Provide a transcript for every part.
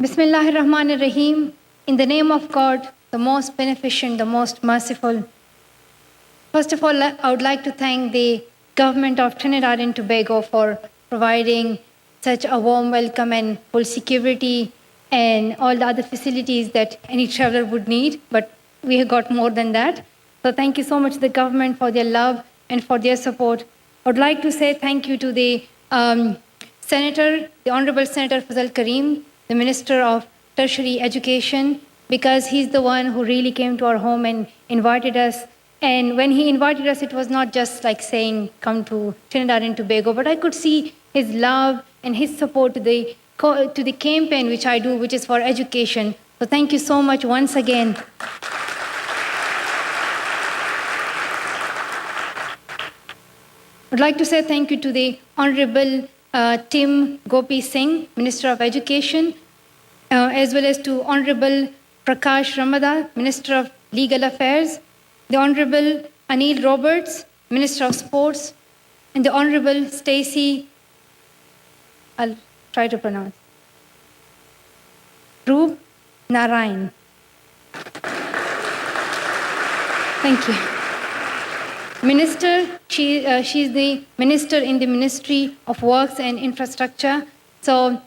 Bismillahir Rahmanir Rahim. In the name of God, the most beneficent, the most merciful. First of all, I would like to thank the government of Trinidad and Tobago for providing such a warm welcome and full security and all the other facilities that any traveler would need, but we have got more than that. So thank you so much to the government for their love and for their support. I would like to say thank you to the Senator, the Honorable Senator Fazal Karim, the Minister of Tertiary Education, because he's the one who really came to our home and invited us. And when he invited us, it was not just like saying, come to Trinidad and Tobago, but I could see his love and his support to the campaign which I do, which is for education. So thank you so much once again. I'd like to say thank you to the Honorable Tim Gopi Singh, Minister of Education, as well as to Honorable Prakash Ramada, Minister of Legal Affairs, the Honorable Anil Roberts, Minister of Sports, and the Honorable Stacey, I'll try to pronounce, Roop Narayan. Thank you. Minister, she's the Minister in the Ministry of Works and Infrastructure. So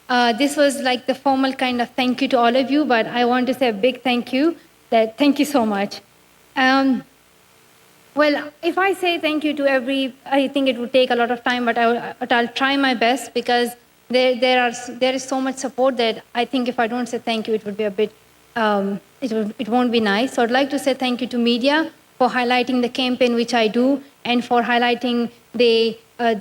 this was like the formal kind of thank you to all of you, but I want to say a big thank you. Thank you so much. Well, if I say thank you to I think it would take a lot of time, but I'll try my best because there is so much support that I think if I don't say thank you, it would be a bit, it won't be nice. So I'd like to say thank you to media for highlighting the campaign which I do and for highlighting the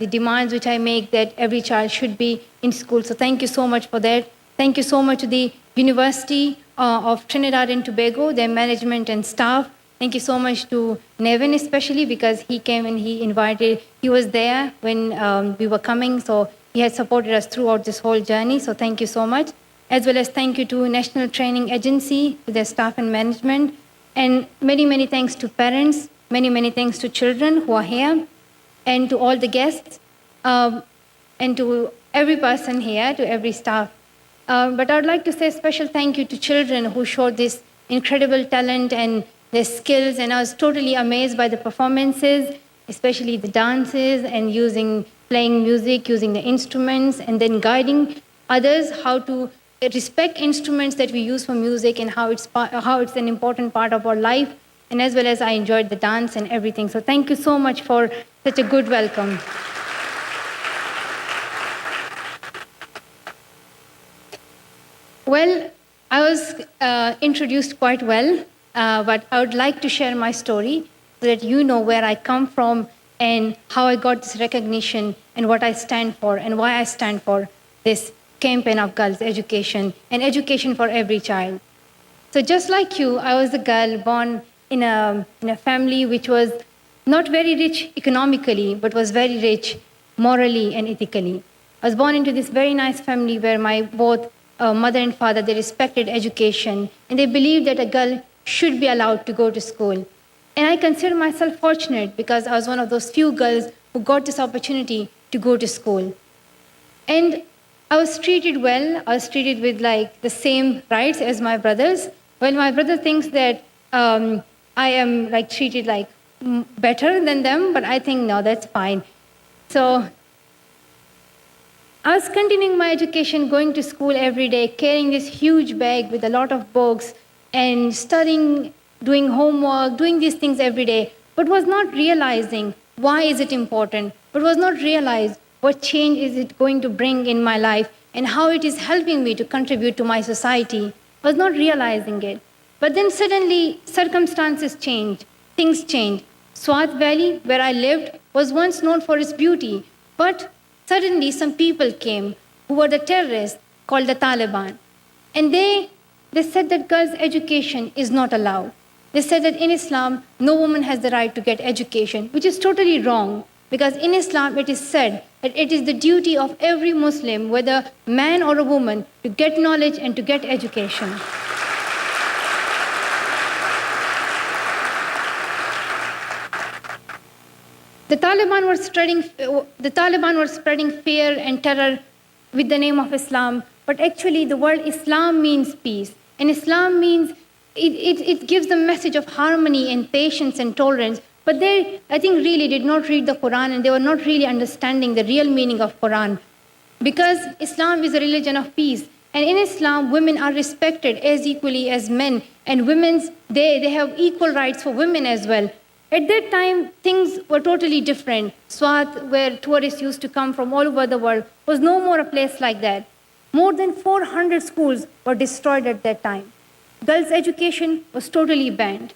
demands which I make that every child should be in school. So thank you so much for that. Thank you so much to the University of Trinidad and Tobago, their management and staff. Thank you so much to Nevin especially because he came and he was there when we were coming, so he has supported us throughout this whole journey. So thank you so much. As well as thank you to National Training Agency, to their staff and management. And many, many thanks to parents, many, many thanks to children who are here, and to all the guests, and to every person here, to every staff. But I would like to say a special thank you to children who showed this incredible talent and their skills, and I was totally amazed by the performances, especially the dances and playing music, using the instruments, and then guiding others how to respect instruments that we use for music and how it's an important part of our life, and as well as I enjoyed the dance and everything. So thank you so much for such a good welcome. Well, I was introduced quite well, but I would like to share my story so that you know where I come from and how I got this recognition and what I stand for and why I stand for this campaign of girls' education and education for every child. So just like you, I was a girl born in a family which was not very rich economically, but was very rich morally and ethically. I was born into this very nice family where my both mother and father, they respected education and they believed that a girl should be allowed to go to school. And I consider myself fortunate because I was one of those few girls who got this opportunity to go to school. And I was treated well. I was treated with like the same rights as my brothers. Well, my brother thinks that I am like treated like better than them, but I think no, that's fine. So I was continuing my education, going to school every day, carrying this huge bag with a lot of books and studying, doing homework, doing these things every day, but was not realizing why is it important, but was not realized what change is it going to bring in my life and how it is helping me to contribute to my society. I was not realizing it. But then suddenly circumstances changed, things changed. Swat Valley, where I lived, was once known for its beauty, but suddenly some people came who were the terrorists called the Taliban. And they said that girls' education is not allowed. They said that in Islam, no woman has the right to get education, which is totally wrong. Because in Islam, it is said that it is the duty of every Muslim, whether man or a woman, to get knowledge and to get education. The Taliban were spreading fear and terror with the name of Islam But actually, the word Islam means peace. And Islam means, it gives the message of harmony and patience and tolerance. But they, I think, really did not read the Quran, and they were not really understanding the real meaning of Quran. Because Islam is a religion of peace. And in Islam, women are respected as equally as men. And they have equal rights for women as well. At that time, things were totally different. Swat, where tourists used to come from all over the world, was no more a place like that. More than 400 schools were destroyed at that time. Girls' education was totally banned.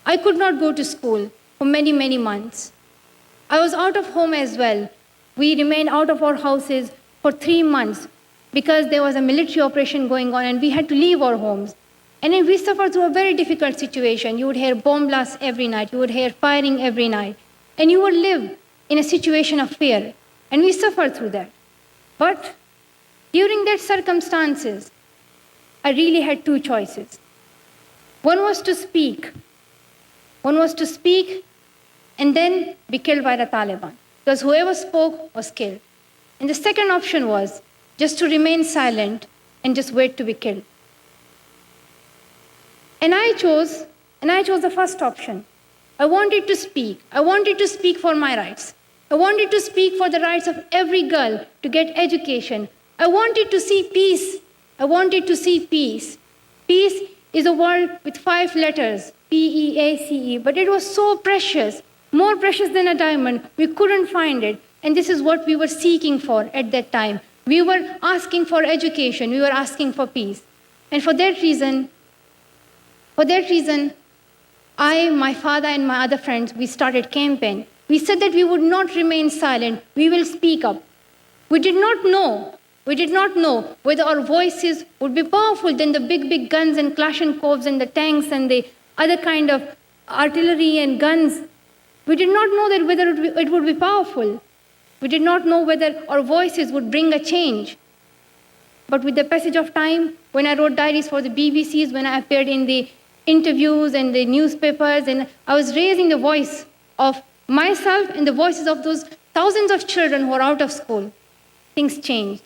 I could not go to school for many, many months. I was out of home as well. We remained out of our houses for 3 months because there was a military operation going on and we had to leave our homes. And then we suffered through a very difficult situation. You would hear bomb blasts every night. You would hear firing every night. And you would live in a situation of fear. And we suffered through that. But during that circumstances, I really had 2 choices. One was to speak. One was to speak and then be killed by the Taliban. Because whoever spoke was killed. And the second option was just to remain silent and just wait to be killed. And I chose the first option. I wanted to speak. I wanted to speak for my rights. I wanted to speak for the rights of every girl to get education. I wanted to see peace. I wanted to see peace. Peace is a word with 5 letters, P-E-A-C-E, but it was so precious, more precious than a diamond. We couldn't find it. And this is what we were seeking for at that time. We were asking for education. We were asking for peace. And for that reason, I, my father, and my other friends, we started campaign. We said that we would not remain silent. We will speak up. We did not know whether our voices would be powerful than the big, big guns and Kalashnikovs and the tanks and the other kind of artillery and guns. We did not know that whether it would be powerful. We did not know whether our voices would bring a change. But with the passage of time, when I wrote diaries for the BBCs, when I appeared in the interviews and the newspapers, and I was raising the voice of myself and the voices of those thousands of children who are out of school, things changed.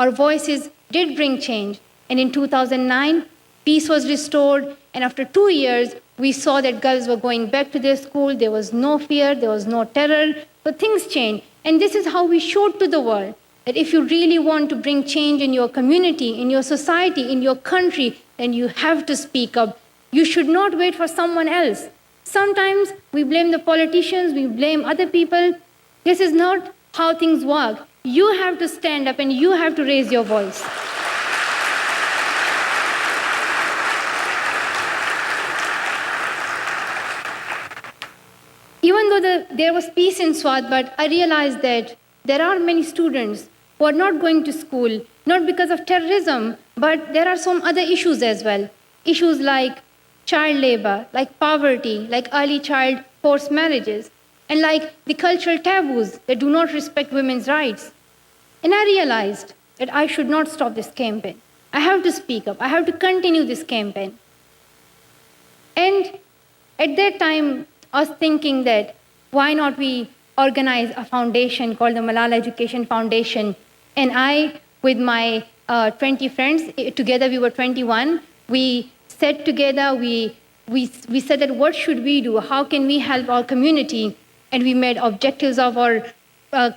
Our voices did bring change. And in 2009, peace was restored. And after 2 years, we saw that girls were going back to their school. There was no fear. There was no terror. But things changed. And this is how we showed to the world that if you really want to bring change in your community, in your society, in your country, then you have to speak up. You should not wait for someone else. Sometimes we blame the politicians, we blame other people. This is not how things work. You have to stand up and you have to raise your voice. Even though there was peace in Swat, but I realized that there are many students who are not going to school, not because of terrorism, but there are some other issues as well. Issues like child labor, like poverty, like early child forced marriages, and like the cultural taboos that do not respect women's rights. And I realized that I should not stop this campaign. I have to speak up. I have to continue this campaign. And at that time, I was thinking that why not we organize a foundation called the Malala Education Foundation. And I, with my 20 friends, together we were 21, we sat together, we said that what should we do? How can we help our community? And we made objectives of our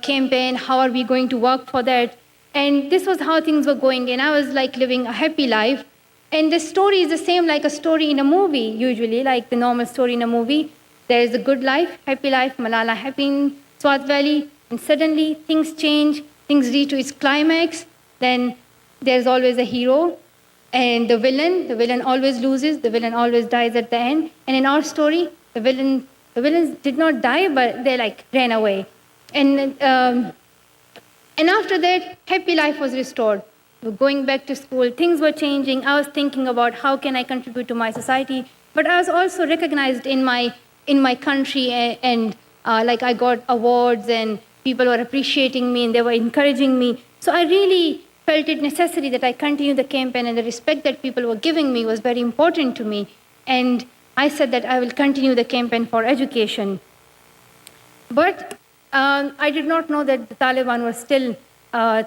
campaign. How are we going to work for that? And this was how things were going. And I was like living a happy life. And the story is the same like a story in a movie, usually, like the normal story in a movie. There is a good life, happy life, Malala happy in Swat Valley, and suddenly things change, things reach to its climax, then there's always a hero, and the villain always loses, the villain always dies at the end. And in our story, the villains did not die, but they like ran away. And after that, happy life was restored. We were going back to school, things were changing. I was thinking about how can I contribute to my society, but I was also recognized in my country, and like I got awards and people were appreciating me and they were encouraging me. So I really felt it necessary that I continue the campaign, and the respect that people were giving me was very important to me. And I said that I will continue the campaign for education. But I did not know that the Taliban was still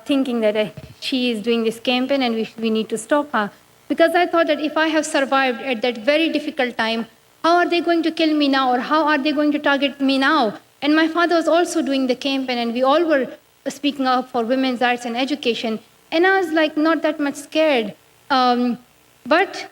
thinking that she is doing this campaign and we need to stop her. Because I thought that if I have survived at that very difficult time, how are they going to kill me now, or how are they going to target me now? And my father was also doing the campaign, and we all were speaking up for women's rights and education. And I was like not that much scared. But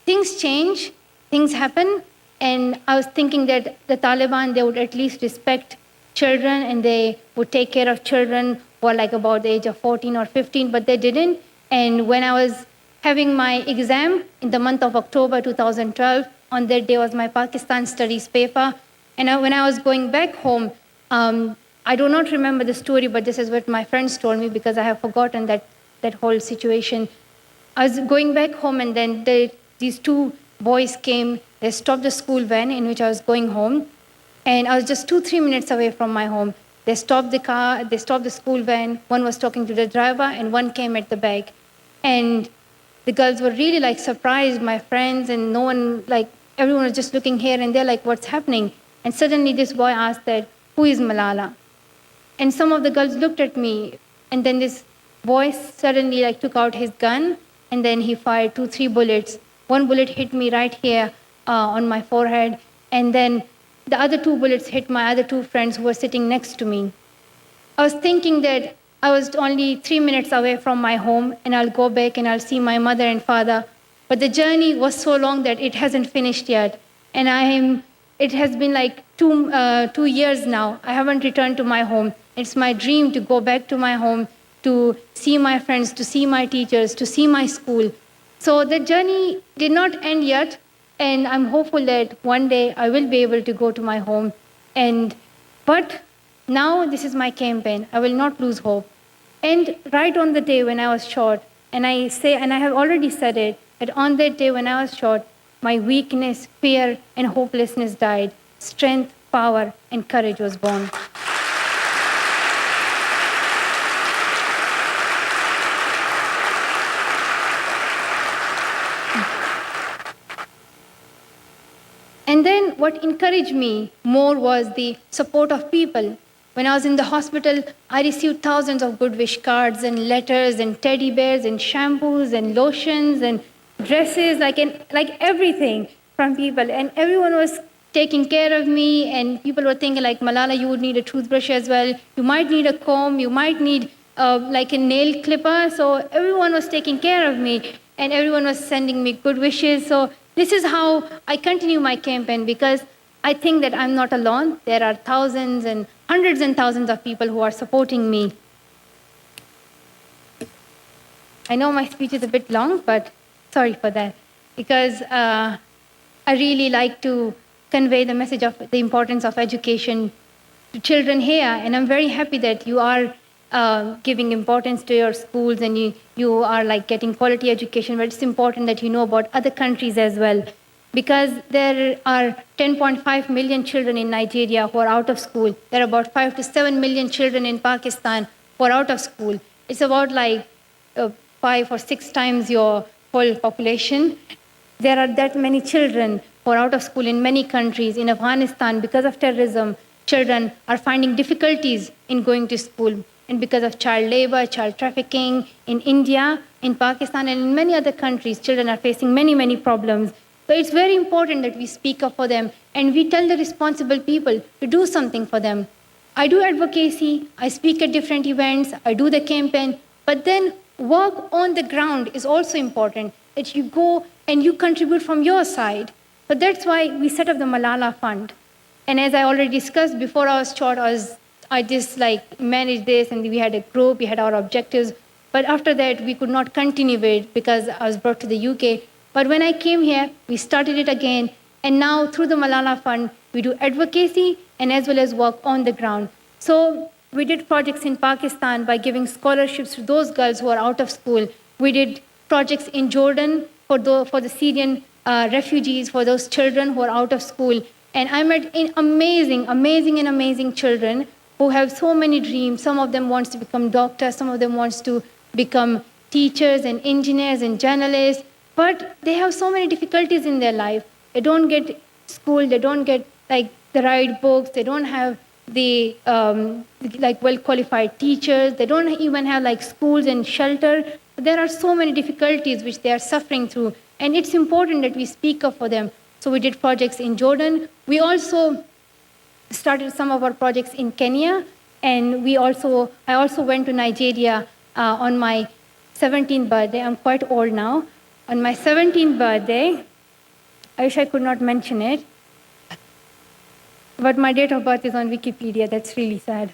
things change, things happen, and I was thinking that the Taliban, they would at least respect children and they would take care of children who are like about the age of 14 or 15, but they didn't. And when I was having my exam in the month of October 2012, on that day was my Pakistan studies paper. And when I was going back home, I do not remember the story, but this is what my friends told me because I have forgotten that whole situation. I was going back home, and then these two boys came. They stopped the school van in which I was going home, and I was just 2-3 minutes away from my home. They stopped the car, they stopped the school van. One was talking to the driver, and one came at the back. And the girls were really like surprised, my friends, and no one, like everyone was just looking here and there like, what's happening? And suddenly this boy asked that, who is Malala? And some of the girls looked at me, and then this boy suddenly like took out his gun, and then he fired 2-3 bullets. One bullet hit me right here on my forehead, and then the other 2 bullets hit my other 2 friends who were sitting next to me. I was thinking that I was only 3 minutes away from my home, and I'll go back and I'll see my mother and father. But the journey was so long that it hasn't finished yet. And it has been like 2 years now. I haven't returned to my home. It's my dream to go back to my home, to see my friends, to see my teachers, to see my school. So the journey did not end yet, and I'm hopeful that one day I will be able to go to my home. But now this is my campaign. I will not lose hope. And right on the day when I was shot, and I have already said it, that on that day when I was shot, my weakness, fear, and hopelessness died. Strength, power, and courage was born. And then what encouraged me more was the support of people. When I was in the hospital, I received thousands of good wish cards and letters and teddy bears and shampoos and lotions and dresses, like everything from people. And everyone was taking care of me, and people were thinking like, Malala, you would need a toothbrush as well. You might need a comb. You might need like a nail clipper. So everyone was taking care of me, and everyone was sending me good wishes. So this is how I continue my campaign, because I think that I'm not alone. There are thousands and hundreds and thousands of people who are supporting me. I know my speech is a bit long, but sorry for that, because I really like to convey the message of the importance of education to children here, and I'm very happy that you are giving importance to your schools, and you are like getting quality education, but it's important that you know about other countries as well, because there are 10.5 million children in Nigeria who are out of school. There are about 5 to 7 million children in Pakistan who are out of school. It's about like 5 or 6 times your whole population. There are that many children who are out of school in many countries. In Afghanistan, because of terrorism, children are finding difficulties in going to school. And because of child labor, child trafficking, in India, in Pakistan, and in many other countries, children are facing many, many problems. So it's very important that we speak up for them, and we tell the responsible people to do something for them. I do advocacy, I speak at different events, I do the campaign, but then work on the ground is also important, that you go and you contribute from your side. So that's why we set up the Malala Fund. And as I already discussed, before I was shot, I just like managed this, and we had a group, we had our objectives. But after that, we could not continue it because I was brought to the UK. But when I came here, we started it again. And now through the Malala Fund, we do advocacy and as well as work on the ground. So we did projects in Pakistan by giving scholarships to those girls who are out of school. We did projects in Jordan for the Syrian refugees, for those children who are out of school. And I met amazing children who have so many dreams. Some of them wants to become doctors, some of them wants to become teachers and engineers and journalists, but they have so many difficulties in their life. They don't get school, they don't get like the right books, they don't have like well-qualified teachers. They don't even have like schools and shelter. There are so many difficulties which they are suffering through, and it's important that we speak up for them. So we did projects in Jordan. We also started some of our projects in Kenya, and I also went to Nigeria on my 17th birthday. I'm quite old now. On my 17th birthday, I wish I could not mention it, but my date of birth is on Wikipedia. That's really sad.